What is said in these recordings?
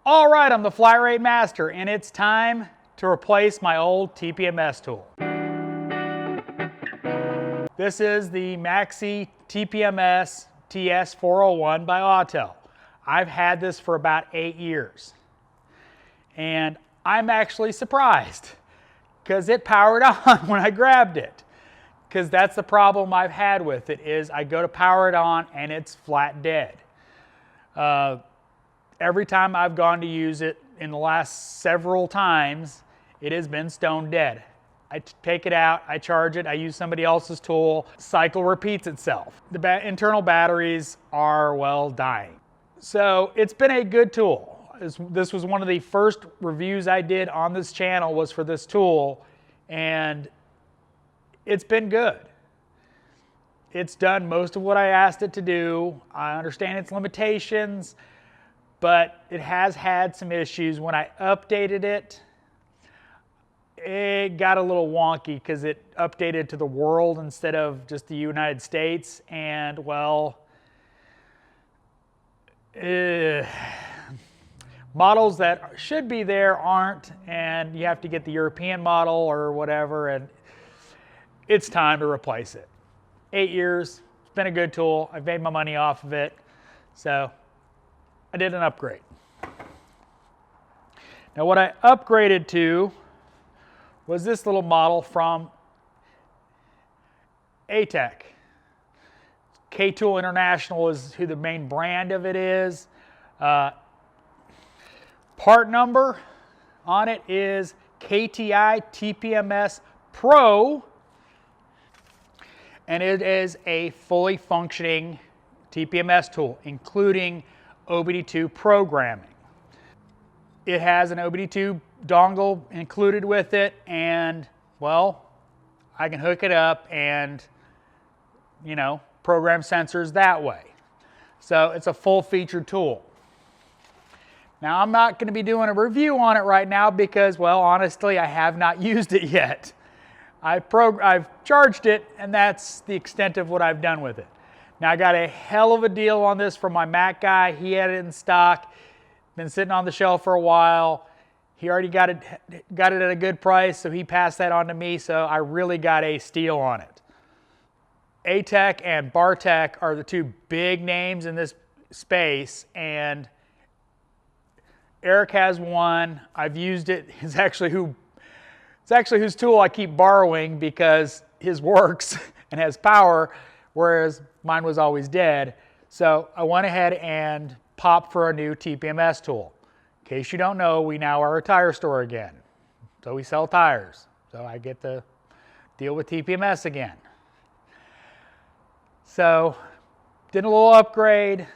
All right, I'm the Flat Rate Master, and it's time to replace my old TPMS tool. This is the Maxi TPMS TS401 by Autel. I've had this for about 8 years, and I'm actually surprised because it powered on when I grabbed it. Because that's the problem I've had with it, is I go to power it on and it's flat dead. Every time I've gone to use it in the last several times, it has been stone dead. I take it out, I charge it, I use somebody else's tool, cycle repeats itself. The internal batteries are, well, dying. So it's been a good tool. This was one of the first reviews I did on this channel, was for this tool, and it's been good. It's done most of what I asked it to do. I understand its limitations, but it has had some issues. When I updated it, it got a little wonky because it updated to the world instead of just the United States, and well, models that should be there aren't, and you have to get the European model or whatever, and it's time to replace it. 8 years, it's been a good tool. I've made my money off of it, so I did an upgrade. Now what I upgraded to was this little model from Autel. K-Tool International is who the main brand of it is. Part number on it is KTI TPMS Pro, and it is a fully functioning TPMS tool, including OBD2 programming. It has an OBD2 dongle included with it, and well, I can hook it up and, you know, program sensors that way. So it's a full-featured tool. Now I'm not going to be doing a review on it right now because, well, honestly, I have not used it yet. I've charged it, and that's the extent of what I've done with it. Now I got a hell of a deal on this from my Mac guy. He had it in stock, been sitting on the shelf for a while. He already got it at a good price, so he passed that on to me, so I really got a steal on it. Autel and Bartek are the two big names in this space, and Eric has one. I've used it. It's actually whose tool I keep borrowing because his works and has power, whereas mine was always dead. So I went ahead and popped for a new TPMS tool. In case you don't know, we now are a tire store again. So we sell tires. So I get to deal with TPMS again. So did a little upgrade.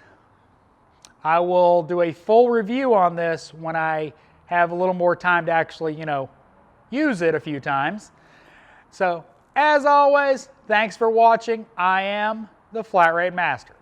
I will do a full review on this when I have a little more time to actually, you know, use it a few times. So as always, thanks for watching. I am the Flat Rate Master.